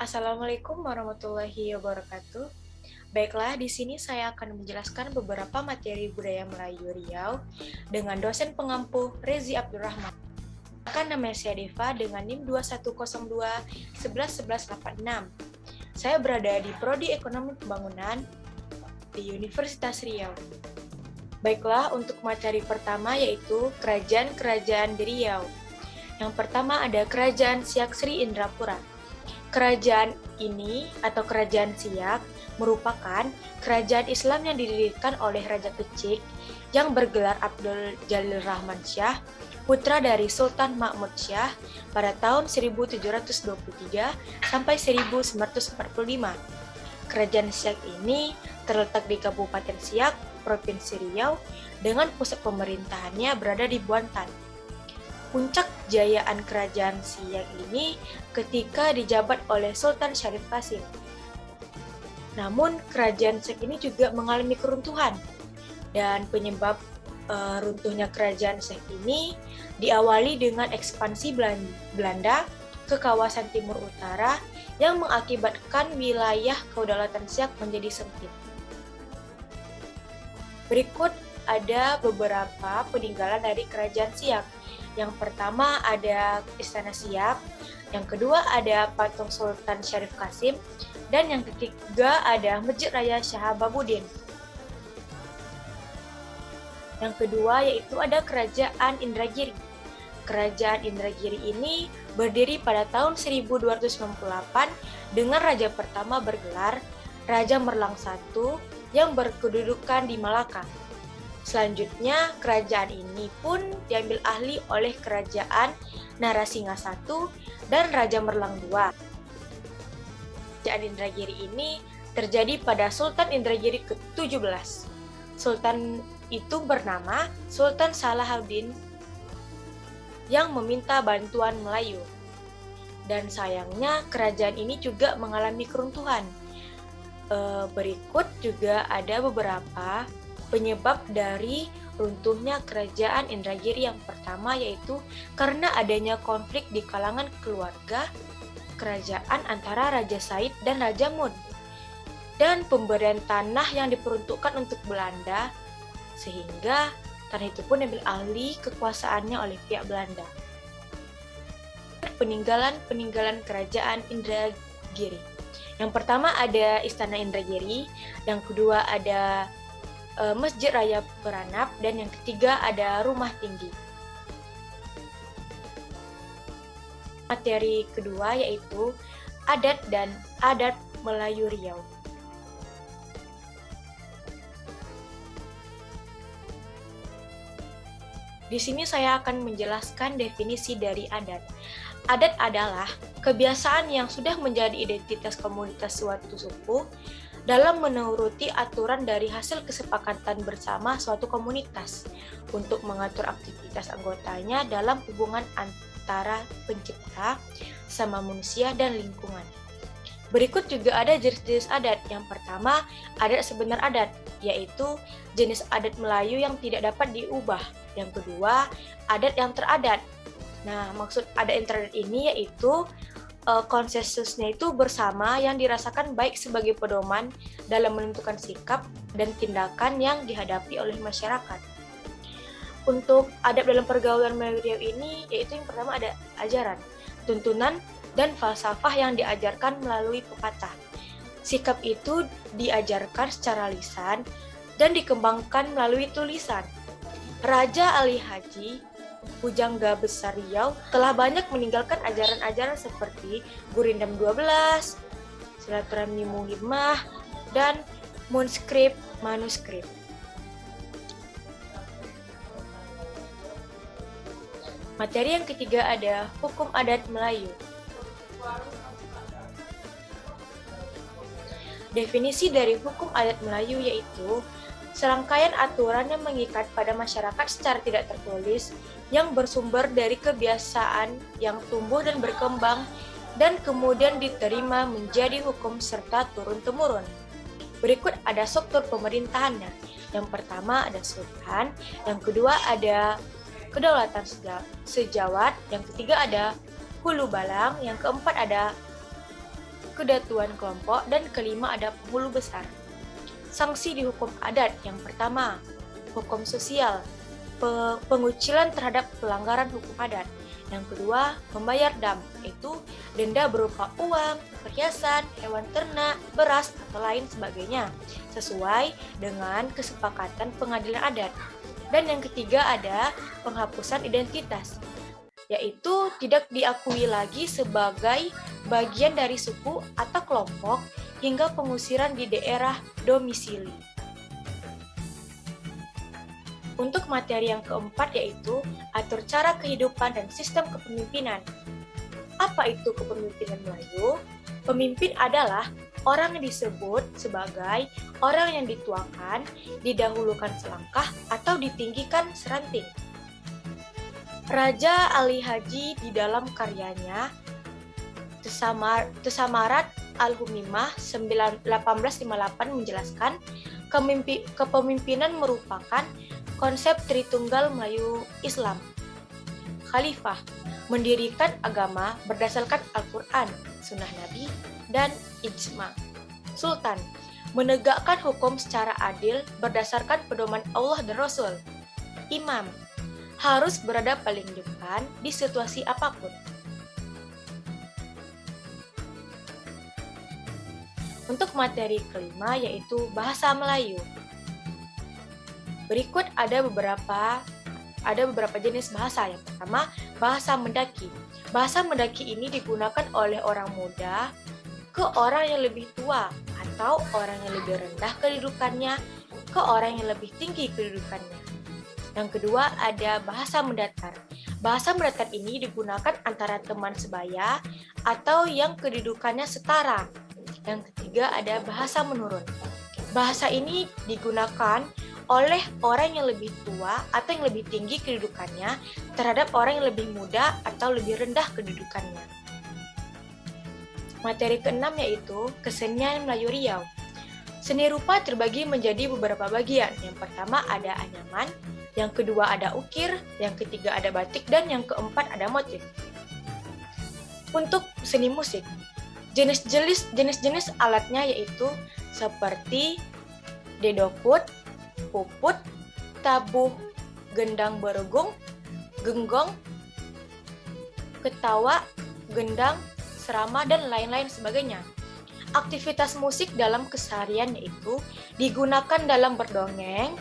Assalamualaikum warahmatullahi wabarakatuh. Baiklah, di sini saya akan menjelaskan beberapa materi budaya Melayu Riau dengan dosen pengampu Rezi Abdurrahman. Akan nama saya Deva dengan NIM 2102 11 Saya berada di Prodi Ekonomi Pembangunan di Universitas Riau. Baiklah, untuk materi pertama yaitu Kerajaan-Kerajaan di Riau. Yang pertama ada Kerajaan Siak Sri Indrapura. Kerajaan ini atau Kerajaan Siak merupakan kerajaan Islam yang didirikan oleh Raja Kecik yang bergelar Abdul Jalil Rahman Syah, putra dari Sultan Mahmud Syah pada tahun 1723 sampai 1945. Kerajaan Siak ini terletak di Kabupaten Siak, Provinsi Riau, dengan pusat pemerintahannya berada di Buantan. Puncak jayaan kerajaan Siak ini ketika dijabat oleh Sultan Syarif Qasim. Namun, kerajaan Siak ini juga mengalami keruntuhan, dan penyebab runtuhnya kerajaan Siak ini diawali dengan ekspansi Belanda ke kawasan Timur Utara yang mengakibatkan wilayah kedaulatan Siak menjadi sempit. Berikut ada beberapa peninggalan dari kerajaan Siak. Yang pertama ada Istana Siak, yang kedua ada patung Sultan Syarif Qasim, dan yang ketiga ada Masjid Raya Shahababuddin. Yang kedua yaitu ada Kerajaan Indragiri. Kerajaan Indragiri ini berdiri pada tahun 1298 dengan raja pertama bergelar Raja Merlang I yang berkedudukan di Malaka. Selanjutnya, kerajaan ini pun diambil alih oleh Kerajaan Narasingha I dan Raja Merlang II. Kerajaan Indragiri ini terjadi pada Sultan Indragiri ke-17. Sultan itu bernama Sultan Salahuddin yang meminta bantuan Melayu. Dan sayangnya kerajaan ini juga mengalami keruntuhan. Berikut juga ada beberapa penyebab dari runtuhnya kerajaan Indragiri. Yang pertama yaitu karena adanya konflik di kalangan keluarga kerajaan antara Raja Said dan Raja Mun, dan pemberian tanah yang diperuntukkan untuk Belanda, sehingga tanah itu pun diambil alih kekuasaannya oleh pihak Belanda. Peninggalan kerajaan Indragiri. Yang pertama ada Istana Indragiri, yang kedua ada Masjid Raya Beranap, dan yang ketiga ada Rumah Tinggi. Materi kedua yaitu Adat dan Adat Melayu Riau. Di sini saya akan menjelaskan definisi dari adat. Adat adalah kebiasaan yang sudah menjadi identitas komunitas suatu suku dalam menuruti aturan dari hasil kesepakatan bersama suatu komunitas untuk mengatur aktivitas anggotanya dalam hubungan antara pencipta sama manusia dan lingkungan. Berikut juga ada jenis-jenis adat. Yang pertama, adat sebenar adat, yaitu jenis adat Melayu yang tidak dapat diubah. Yang kedua, adat yang teradat. Nah, maksud adat yang teradat ini yaitu konsensusnya itu bersama yang dirasakan baik sebagai pedoman dalam menentukan sikap dan tindakan yang dihadapi oleh masyarakat. Untuk adab dalam pergaulan Melayu Riau ini, yaitu yang pertama ada ajaran, tuntunan, dan falsafah yang diajarkan melalui pepatah. Sikap itu diajarkan secara lisan dan dikembangkan melalui tulisan. Raja Ali Haji Pujangga Besar Riau telah banyak meninggalkan ajaran-ajaran seperti Gurindam 12, Silaturahmi Muhimah, dan manuskrip. Materi yang ketiga ada Hukum Adat Melayu. Definisi dari hukum adat Melayu yaitu serangkaian aturan yang mengikat pada masyarakat secara tidak tertulis yang bersumber dari kebiasaan yang tumbuh dan berkembang dan kemudian diterima menjadi hukum serta turun-temurun. Berikut ada struktur pemerintahannya. Yang pertama ada sultan, yang kedua ada kedaulatan sejawat, yang ketiga ada hulu balang, yang keempat ada kedatuan kelompok, dan kelima ada penghulu besar. Sanksi di hukum adat yang pertama, hukum sosial, pengucilan terhadap pelanggaran hukum adat. Yang kedua, membayar dam, yaitu denda berupa uang, perhiasan, hewan ternak, beras, atau lain sebagainya, sesuai dengan kesepakatan pengadilan adat. Dan yang ketiga ada penghapusan identitas, yaitu tidak diakui lagi sebagai bagian dari suku atau kelompok hingga pengusiran di daerah domisili. Untuk materi yang keempat yaitu atur cara kehidupan dan sistem kepemimpinan. Apa itu kepemimpinan Melayu? Pemimpin adalah orang yang disebut sebagai orang yang dituakan, didahulukan selangkah, atau ditinggikan seranting. Raja Ali Haji di dalam karyanya Tesamarat Al-Humimah 1858 menjelaskan kepemimpinan merupakan konsep Tritunggal Melayu Islam. Khalifah mendirikan agama berdasarkan Al-Quran, Sunnah Nabi, dan Ijma. Sultan menegakkan hukum secara adil berdasarkan pedoman Allah dan Rasul. Imam harus berada paling depan di situasi apapun. Untuk materi kelima yaitu bahasa Melayu. Berikut ada beberapa jenis bahasa. Yang pertama, bahasa mendaki. Bahasa mendaki ini digunakan oleh orang muda ke orang yang lebih tua atau orang yang lebih rendah kedudukannya ke orang yang lebih tinggi kedudukannya. Yang kedua, ada bahasa mendatar. Bahasa mendatar ini digunakan antara teman sebaya atau yang kedudukannya setara. Yang ketiga, ada bahasa menurun. Bahasa ini digunakan oleh orang yang lebih tua atau yang lebih tinggi kedudukannya terhadap orang yang lebih muda atau lebih rendah kedudukannya. Materi keenam yaitu kesenian Melayu Riau. Seni rupa terbagi menjadi beberapa bagian. Yang pertama ada anyaman, yang kedua ada ukir, yang ketiga ada batik, dan yang keempat ada motif. Untuk seni musik, jenis-jenis alatnya yaitu seperti dedokut, puput, tabuh, gendang beregung, genggong, ketawa, gendang, serama, dan lain-lain sebagainya. Aktivitas musik dalam keseharian yaitu digunakan dalam berdongeng,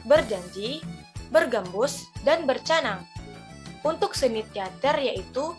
berjanji, bergembus, dan bercanang. Untuk seni teater yaitu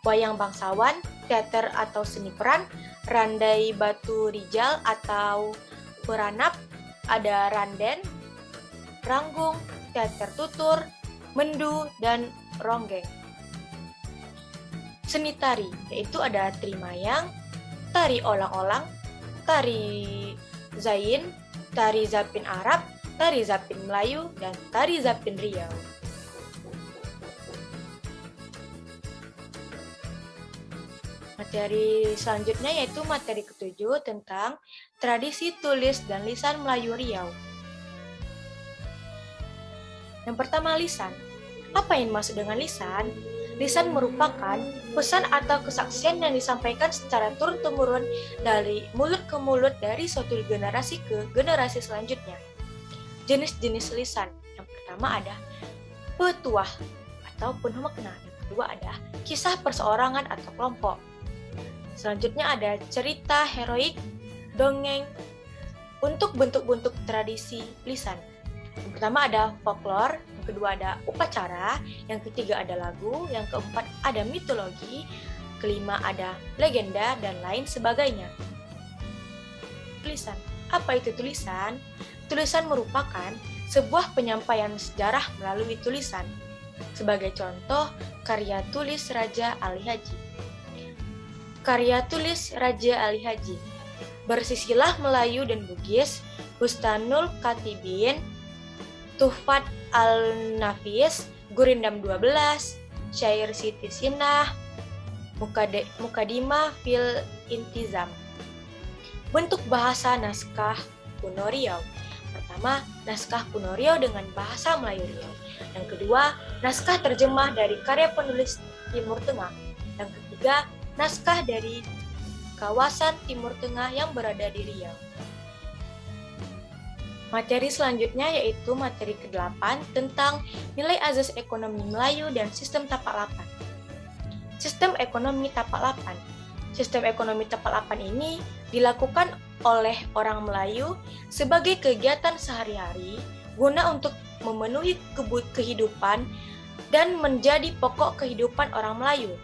wayang bangsawan, teater atau seni peran, randai batu rijal atau peranap, ada randen, ranggung, teater tutur, mendu, dan ronggeng. Seni tari, yaitu ada tari mayang, tari olang-olang, tari zain, tari zapin Arab, tari zapin Melayu, dan tari zapin Riau. Materi selanjutnya yaitu materi ketujuh tentang tradisi tulis dan lisan Melayu Riau. Yang pertama, lisan. Apa yang dimaksud dengan lisan? Lisan merupakan pesan atau kesaksian yang disampaikan secara turun-temurun dari mulut ke mulut dari suatu generasi ke generasi selanjutnya. Jenis-jenis lisan. Yang pertama ada petuah atau penuh makna. Yang kedua ada kisah perseorangan atau kelompok. Selanjutnya ada cerita heroik, dongeng. Untuk bentuk-bentuk tradisi lisan. Yang pertama ada folklore, yang kedua ada upacara, yang ketiga ada lagu, yang keempat ada mitologi, kelima ada legenda, dan lain sebagainya. Tulisan. Apa itu tulisan? Tulisan merupakan sebuah penyampaian sejarah melalui tulisan. Sebagai contoh, karya tulis Raja Ali Haji. Karya tulis Raja Ali Haji. Bersisilah Melayu dan Bugis, Bustanul Katibin, Tuhfat Al-Nafis, Gurindam 12, Syair Siti Sinah, Mukadimah fil Intizam. Bentuk bahasa naskah kuno Riau. Pertama, naskah kuno Riau dengan bahasa Melayu Riau. Yang kedua, naskah terjemah dari karya penulis Timur Tengah. Yang ketiga, naskah dari kawasan Timur Tengah yang berada di Riau. Materi selanjutnya yaitu materi ke-8 tentang nilai azas ekonomi Melayu dan sistem tapak lapan. Sistem ekonomi tapak lapan. Sistem ekonomi tapak lapan ini dilakukan oleh orang Melayu sebagai kegiatan sehari-hari guna untuk memenuhi kehidupan dan menjadi pokok kehidupan orang Melayu.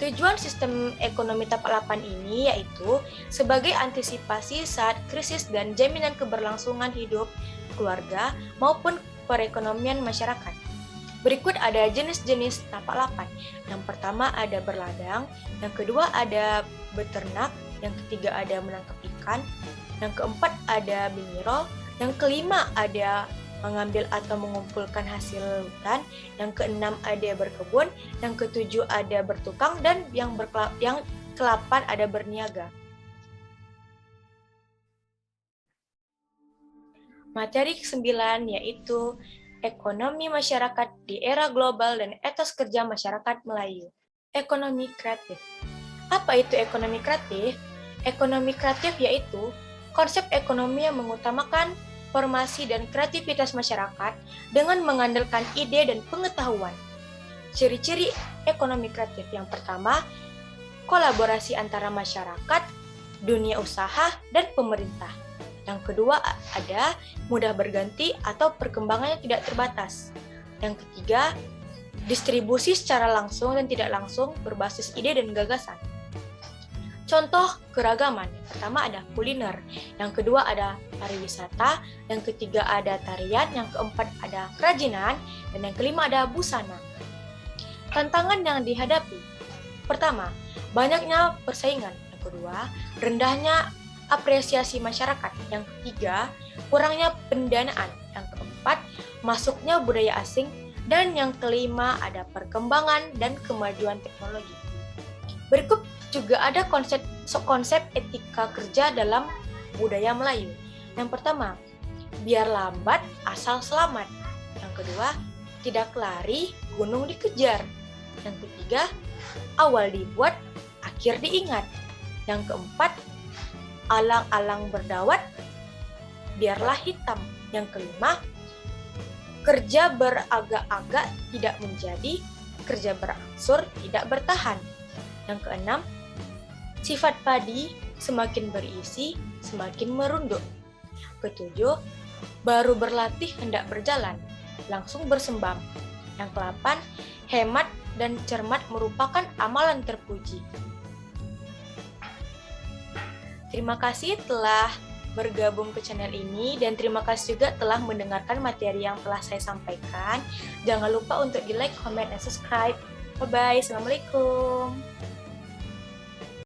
Tujuan sistem ekonomi tapak lapan ini yaitu sebagai antisipasi saat krisis dan jaminan keberlangsungan hidup keluarga maupun perekonomian masyarakat. Berikut ada jenis-jenis tapak lapan. Yang pertama ada berladang, yang kedua ada beternak, yang ketiga ada menangkap ikan, yang keempat ada bingiro, yang kelima ada mengambil atau mengumpulkan hasil hutan, yang keenam ada berkebun, yang ketujuh ada bertukang, dan yang ke-8 ada berniaga. Materi ke-9 yaitu ekonomi masyarakat di era global dan etos kerja masyarakat Melayu. Ekonomi kreatif. Apa itu ekonomi kreatif? Ekonomi kreatif yaitu konsep ekonomi yang mengutamakan formasi dan kreativitas masyarakat dengan mengandalkan ide dan pengetahuan. Ciri-ciri ekonomi kreatif yang pertama, kolaborasi antara masyarakat, dunia usaha, dan pemerintah. Yang kedua ada mudah berganti atau perkembangannya tidak terbatas. Yang ketiga, distribusi secara langsung dan tidak langsung berbasis ide dan gagasan. Contoh keragaman, yang pertama ada kuliner, yang kedua ada pariwisata, yang ketiga ada tarian, yang keempat ada kerajinan, dan yang kelima ada busana. Tantangan yang dihadapi, pertama, banyaknya persaingan, yang kedua, rendahnya apresiasi masyarakat, yang ketiga, kurangnya pendanaan, yang keempat, masuknya budaya asing, dan yang kelima ada perkembangan dan kemajuan teknologi. Berikut juga ada konsep etika kerja dalam budaya Melayu. Yang pertama, biar lambat asal selamat. Yang kedua, tidak lari gunung dikejar. Yang ketiga, awal dibuat, akhir diingat. Yang keempat, alang-alang berdawat, biarlah hitam. Yang kelima, kerja beragak-agak tidak menjadi, kerja berangsur tidak bertahan. Yang keenam, sifat padi semakin berisi, semakin merunduk. Ketujuh, baru berlatih hendak berjalan, langsung bersembam. Yang ke-8, hemat dan cermat merupakan amalan terpuji. Terima kasih telah bergabung ke channel ini dan terima kasih juga telah mendengarkan materi yang telah saya sampaikan. Jangan lupa untuk di like, comment, dan subscribe. Bye-bye. Assalamualaikum.